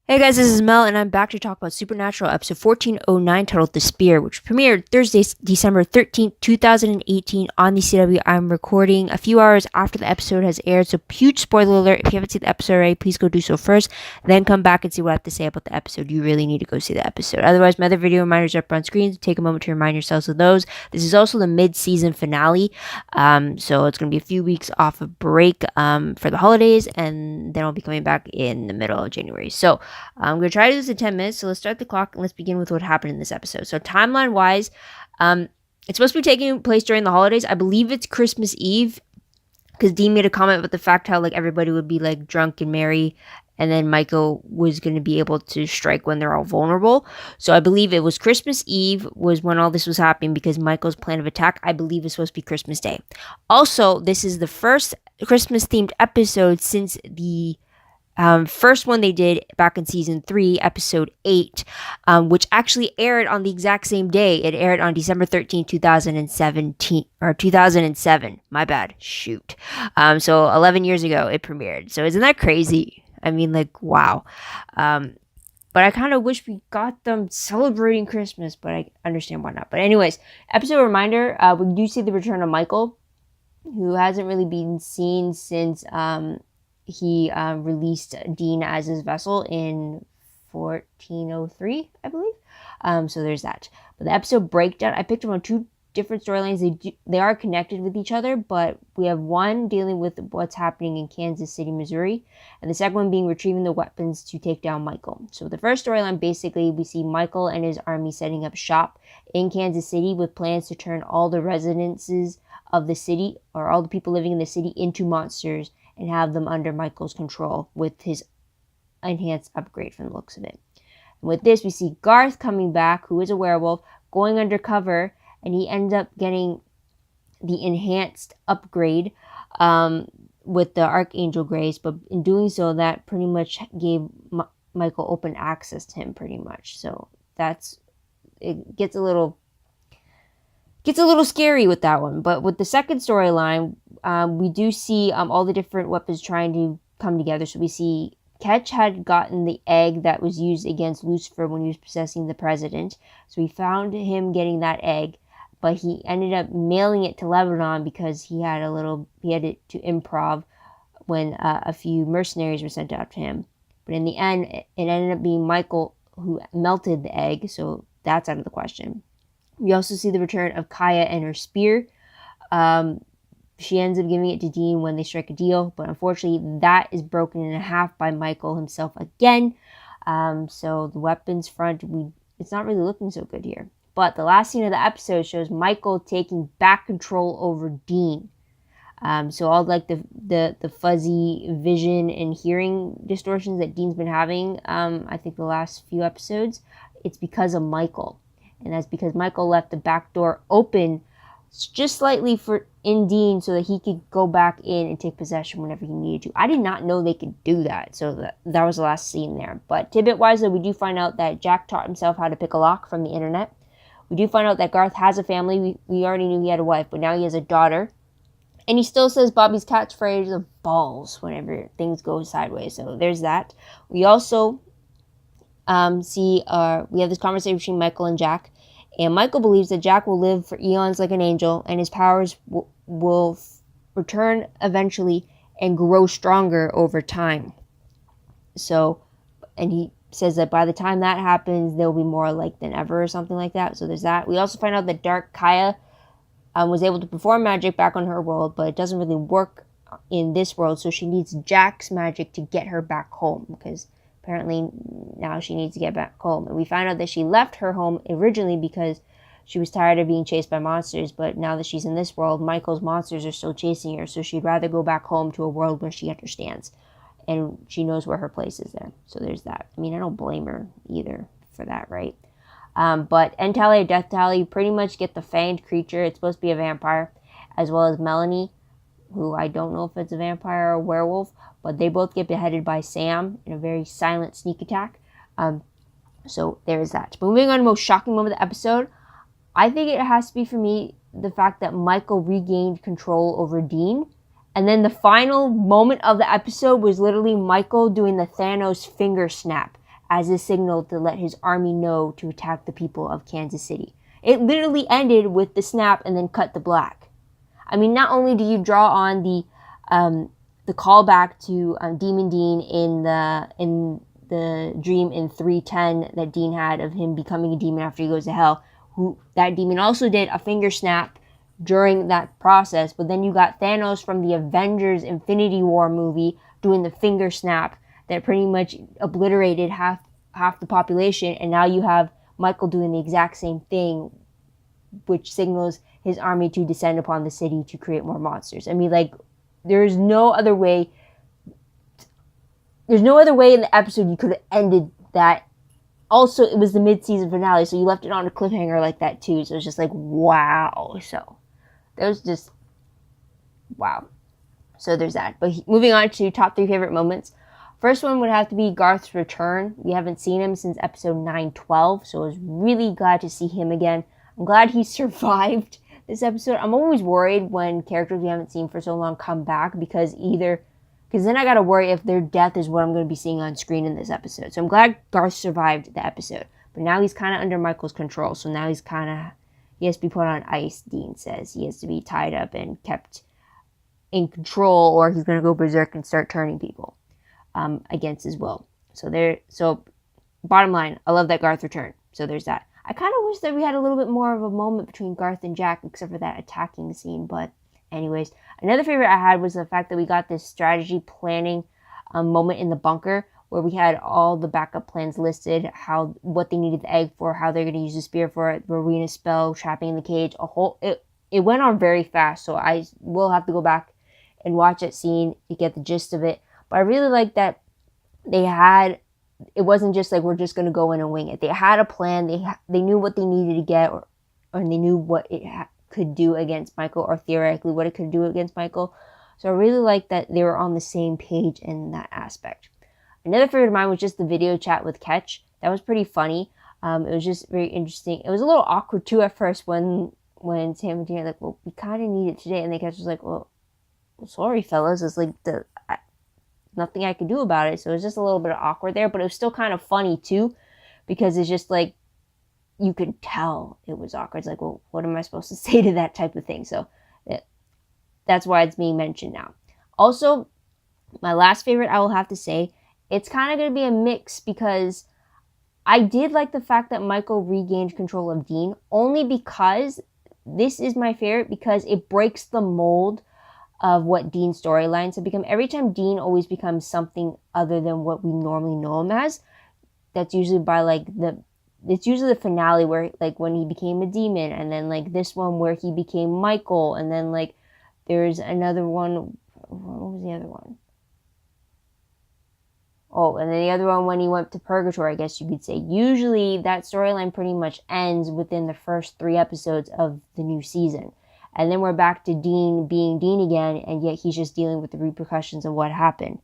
Hey guys, this is Mel, and I'm back to talk about Supernatural episode 1409 titled The Spear, which premiered Thursday, December 13th, 2018 on the CW. I'm recording a few hours after the episode has aired, so huge spoiler alert. If you haven't seen the episode already, please go do so first, then come back and see what I have to say about the episode. You really need to go see the episode. Otherwise, my other video reminders are up on screen, so take a moment to remind yourselves of those. This is also the mid-season finale, so it's going to be a few weeks off of break for the holidays, and then I'll be coming back in the middle of January. So, I'm going to try to do this in 10 minutes, so let's start the clock and let's begin with what happened in this episode. So timeline-wise, it's supposed to be taking place during the holidays. I believe it's Christmas Eve, because Dean made a comment about the fact how everybody would be drunk and merry, and then Michael was going to be able to strike when they're all vulnerable. So I believe it was Christmas Eve was when all this was happening, because Michael's plan of attack, I believe, is supposed to be Christmas Day. Also, this is the first Christmas-themed episode since the first one they did back in season 3, episode 8, which actually aired on the exact same day. It aired on December 13th, 2017, or 2007. My bad. Shoot. So 11 years ago it premiered. So isn't that crazy? I mean, wow. But I kind of wish we got them celebrating Christmas, but I understand why not. But anyways, episode reminder, we do see the return of Michael, who hasn't really been seen since he released Dean as his vessel in 1403, I believe. So there's that. But the episode breakdown, I picked them on two different storylines. They are connected with each other, but we have one dealing with what's happening in Kansas City, Missouri, and the second one being retrieving the weapons to take down Michael. So the first storyline, basically, we see Michael and his army setting up shop in Kansas City with plans to turn all the residences of the city, or all the people living in the city, into monsters and have them under Michael's control with his enhanced upgrade from the looks of it. And with this, we see Garth coming back, who is a werewolf, going undercover, and he ends up getting the enhanced upgrade with the Archangel Grace, but in doing so, that pretty much gave Michael open access to him, pretty much. So it gets a little scary with that one. But with the second storyline, we do see all the different weapons trying to come together. So we see Ketch had gotten the egg that was used against Lucifer when he was possessing the president. So we found him getting that egg, but he ended up mailing it to Lebanon because he had it to improv when a few mercenaries were sent out to him. But in the end, it ended up being Michael who melted the egg, so that's out of the question. We also see the return of Kaya and her spear. She ends up giving it to Dean when they strike a deal, but unfortunately that is broken in half by Michael himself again. So the weapons front, it's not really looking so good here. But the last scene of the episode shows Michael taking back control over Dean. So all the fuzzy vision and hearing distortions that Dean's been having, I think the last few episodes, it's because of Michael. And that's because Michael left the back door open just slightly in Dean so that he could go back in and take possession whenever he needed to. I did not know they could do that. So that was the last scene there. But tidbit-wise, though, we do find out that Jack taught himself how to pick a lock from the internet. We do find out that Garth has a family. We already knew he had a wife, but now he has a daughter. And he still says Bobby's catchphrase of balls whenever things go sideways. So there's that. We also we have this conversation between Michael and Jack, and Michael believes that Jack will live for eons like an angel, and his powers will return eventually and grow stronger over time. So, and he says that by the time that happens, they'll be more alike than ever, or something like that. So there's that. We also find out that Dark Kaya was able to perform magic back on her world, but it doesn't really work in this world, so she needs Jack's magic to get her back home, because apparently now she needs to get back home. And we find out that she left her home originally because she was tired of being chased by monsters, but now that she's in this world, Michael's monsters are still chasing her, so she'd rather go back home to a world where she understands and she knows where her place is there. So there's that. I mean, I don't blame her either for that, right? But End Tally or Death Tally, you pretty much get the fanged creature. It's supposed to be a vampire, as well as Melanie, who I don't know if it's a vampire or a werewolf, but they both get beheaded by Sam in a very silent sneak attack. So there's that. But moving on to the most shocking moment of the episode, I think it has to be, for me, the fact that Michael regained control over Dean. And then the final moment of the episode was literally Michael doing the Thanos finger snap as a signal to let his army know to attack the people of Kansas City. It literally ended with the snap and then cut to black. I mean, not only do you draw on the callback to Demon Dean in the dream in 310 that Dean had of him becoming a demon after he goes to hell, who that demon also did a finger snap during that process, but then you got Thanos from the Avengers Infinity War movie doing the finger snap that pretty much obliterated half the population, and now you have Michael doing the exact same thing, which signals his army to descend upon the city to create more monsters. I mean, like, there's no other way in the episode you could have ended that. Also, it was the mid-season finale, so you left it on a cliffhanger like that too, so it's just like, wow. So that was just wow. So there's that. But moving on to top 3 favorite moments. First one would have to be Garth's return. We haven't seen him since episode 912, so I was really glad to see him again. I'm glad he survived this episode. I'm always worried when characters we haven't seen for so long come back, because then I gotta worry if their death is what I'm going to be seeing on screen in this episode. So I'm glad Garth survived the episode. But now he's kind of under Michael's control, so now he has to be put on ice, Dean says. He has to be tied up and kept in control, or he's going to go berserk and start turning people against his will. So bottom line, I love that Garth returned. So there's that. I kind of wish that we had a little bit more of a moment between Garth and Jack, except for that attacking scene. But anyways, another favorite I had was the fact that we got this strategy planning moment in the bunker, where we had all the backup plans listed, what they needed the egg for, how they're going to use the spear for it, Rowena spell, trapping in the cage, it went on very fast, so I will have to go back and watch that scene to get the gist of it. But I really like that it wasn't just like, we're just going to go in and wing it. They had a plan, they knew what they needed to get, or they knew what it could do against Michael, or theoretically what it could do against Michael. So I really like that they were on the same page in that aspect. Another favorite of mine was just the video chat with Ketch. That was pretty funny. It was just very interesting. It was a little awkward too at first when Sam and Dean are like, well, we kind of need it today. And then Ketch was like, well, sorry, fellas. It's like nothing I could do about it. So it was just a little bit awkward there. But it was still kind of funny too, because it's just like, you could tell it was awkward. It's like, well, what am I supposed to say to that type of thing? So that's why it's being mentioned now. Also, my last favorite, I will have to say, it's kind of going to be a mix, because I did like the fact that Michael regained control of Dean, only because this is my favorite, because it breaks the mold of what Dean's storylines have become. Every time Dean always becomes something other than what we normally know him as, that's usually by it's usually the finale where, like, when he became a demon, and then like this one where he became Michael, and then like there's another one. What was the other one? Oh, and then the other one when he went to purgatory, I guess you could say. Usually that storyline pretty much ends within the first 3 episodes of the new season. And then we're back to Dean being Dean again, and yet he's just dealing with the repercussions of what happened.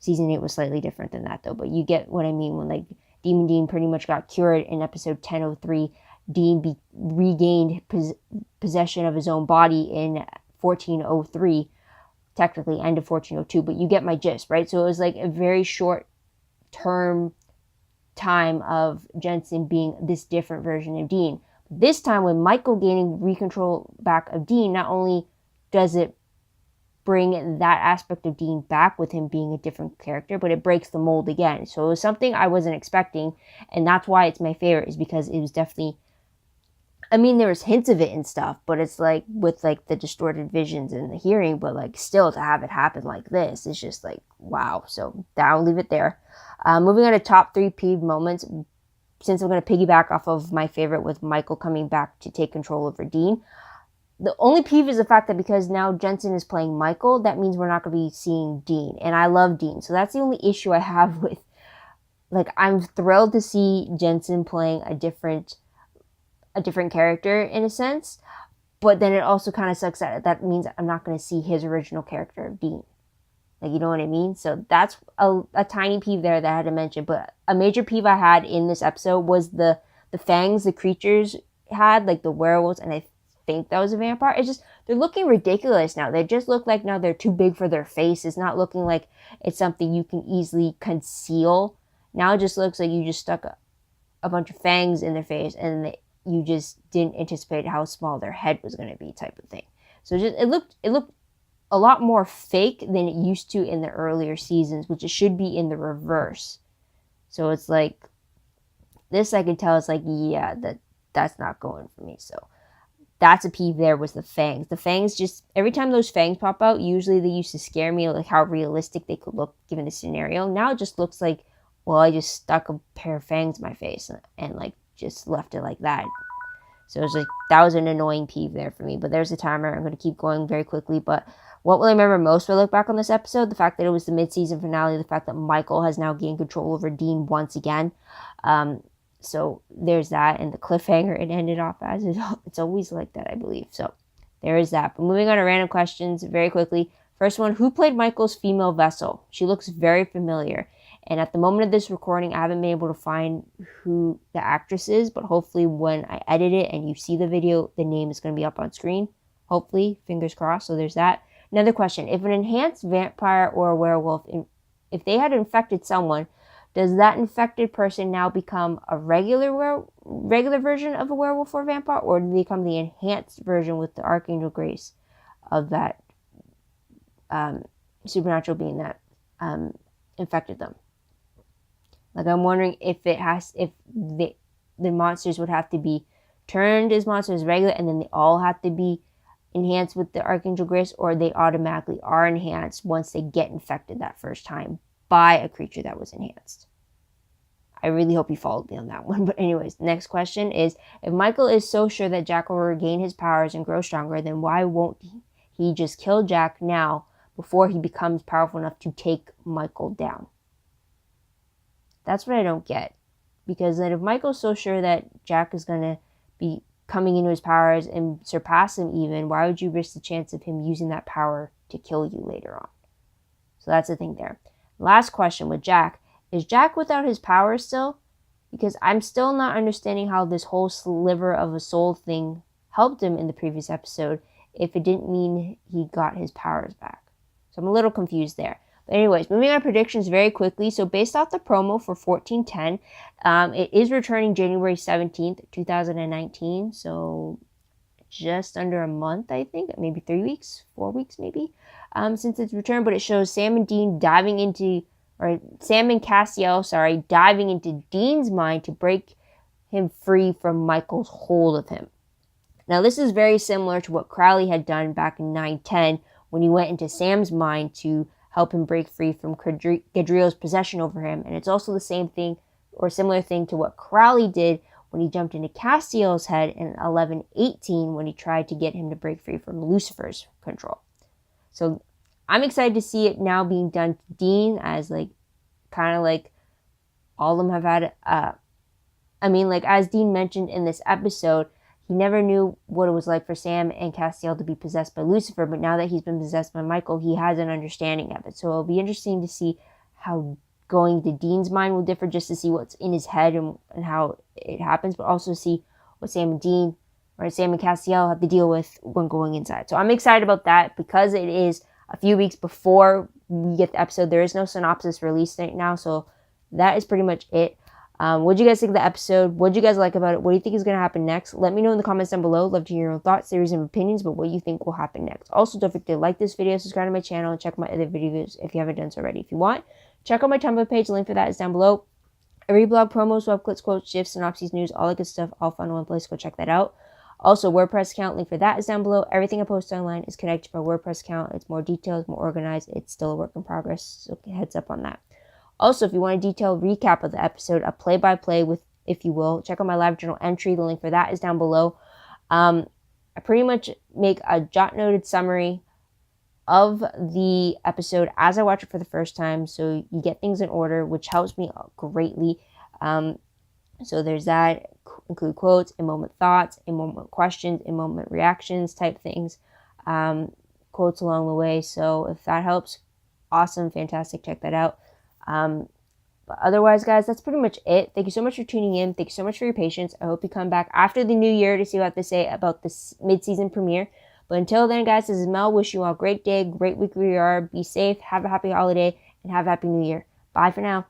Season 8 was slightly different than that, though, but you get what I mean when, like, Demon Dean pretty much got cured in episode 1003. Dean regained possession of his own body in 1403, technically end of 1402, but you get my gist, right? So it was like a very short term time of Jensen being this different version of Dean. This time, with Michael gaining recontrol back of Dean, not only does it bring that aspect of Dean back with him being a different character, but it breaks the mold again. So it was something I wasn't expecting, and that's why it's my favorite, is because it was definitely, I mean, there was hints of it and stuff, but it's like with like the distorted visions and the hearing, but like still to have it happen like this, it's just like, wow. So I'll leave it there. Moving on to top 3 peeve moments, since I'm going to piggyback off of my favorite with Michael coming back to take control over Dean. The only peeve is the fact that because now Jensen is playing Michael, that means we're not going to be seeing Dean. And I love Dean. So that's the only issue I have with, like, I'm thrilled to see Jensen playing a different character in a sense. But then it also kind of sucks that means I'm not going to see his original character of Dean. Like, you know what I mean? So that's a tiny peeve there that I had to mention. But a major peeve I had in this episode was the fangs the creatures had, like the werewolves, and I think that was a vampire. It's just, they're looking ridiculous now. They just look like now they're too big for their face. It's not looking like it's something you can easily conceal Now it just looks like you just stuck a bunch of fangs in their face, and you just didn't anticipate how small their head was going to be, type of thing. So it looked a lot more fake than it used to in the earlier seasons, which it should be in the reverse. So it's like, this I can tell it's like, yeah, that's not going for me. So that's a peeve there with the fangs. The fangs, just every time those fangs pop out, usually they used to scare me, like how realistic they could look given the scenario. Now it just looks like, well, I just stuck a pair of fangs in my face and like just left it like that. So it's like, that was an annoying peeve there for me. But there's a timer. I'm going to keep going very quickly. But what will I remember most when I look back on this episode? The fact that it was the mid-season finale. The fact that Michael has now gained control over Dean once again. So there's that. And the cliffhanger it ended off as. It's always like that, I believe. So there is that. But moving on to random questions very quickly. First one, who played Michael's female vessel? She looks very familiar. And at the moment of this recording, I haven't been able to find who the actress is, but hopefully when I edit it and you see the video, the name is going to be up on screen. Hopefully, fingers crossed. So there's that. Another question. If an enhanced vampire or a werewolf, if they had infected someone, does that infected person now become a regular version of a werewolf or vampire, or do they become the enhanced version with the Archangel Grace of that supernatural being that infected them? Like, I'm wondering if the monsters would have to be turned as monsters regular, and then they all have to be enhanced with the Archangel Grace, or they automatically are enhanced once they get infected that first time by a creature that was enhanced. I really hope you followed me on that one. But anyways, next question is, if Michael is so sure that Jack will regain his powers and grow stronger, then why won't he just kill Jack now before he becomes powerful enough to take Michael down? That's what I don't get. Because then if Michael's so sure that Jack is going to be coming into his powers and surpass him even, why would you risk the chance of him using that power to kill you later on? So that's the thing there. Last question with Jack. Is Jack without his powers still? Because I'm still not understanding how this whole sliver of a soul thing helped him in the previous episode if it didn't mean he got his powers back. So I'm a little confused there. But anyways, moving on predictions very quickly. So based off the promo for 1410, it is returning January 17th, 2019. So just under a month, I think. Maybe 3 weeks, 4 weeks maybe, since its return. But it shows Sam and Castiel, diving into Dean's mind to break him free from Michael's hold of him. Now, this is very similar to what Crowley had done back in 910 when he went into Sam's mind to help him break free from Gadriel's possession over him. And it's also the same thing or similar thing to what Crowley did when he jumped into Castiel's head in 1118 when he tried to get him to break free from Lucifer's control. So I'm excited to see it now being done to Dean, as like kind of like all of them have had as Dean mentioned in this episode, he never knew what it was like for Sam and Castiel to be possessed by Lucifer, but now that he's been possessed by Michael, he has an understanding of it. So it'll be interesting to see how going to Dean's mind will differ, just to see what's in his head and how it happens, but also see what Sam and Castiel have to deal with when going inside. So I'm excited about that because it is a few weeks before we get the episode. There is no synopsis released right now, so that is pretty much it. What do you guys think of the episode? What do you guys like about it? What do you think is going to happen next? Let me know in the comments down below. Love to hear your own thoughts, theories, and opinions about what you think will happen next. Also, don't forget to like this video, subscribe to my channel, and check my other videos if you haven't done so already. If you want, check out my Tumblr page. The link for that is down below. Every blog, promos, web clips, quotes, gifs, synopses, news, all that good stuff, all found in one place. Go check that out. Also, WordPress account, link for that is down below. Everything I post online is connected to my WordPress account. It's more detailed, more organized. It's still a work in progress, so heads up on that. Also, if you want a detailed recap of the episode, a play-by-play with, if you will, check out my live journal entry. The link for that is down below. I pretty much make a jot-noted summary of the episode as I watch it for the first time, so you get things in order, which helps me greatly. So there's that. Include quotes, in-moment thoughts, in-moment questions, in-moment reactions type things, quotes along the way. So if that helps, awesome, fantastic, check that out. But otherwise, guys, that's pretty much it. Thank you so much for tuning in. Thank you so much for your patience. I hope you come back after the new year to see what I have to say about this mid-season premiere. But until then, guys, this is Mel. Wish you all a great day, great week where you are. Be safe, have a happy holiday, and have a happy new year. Bye for now.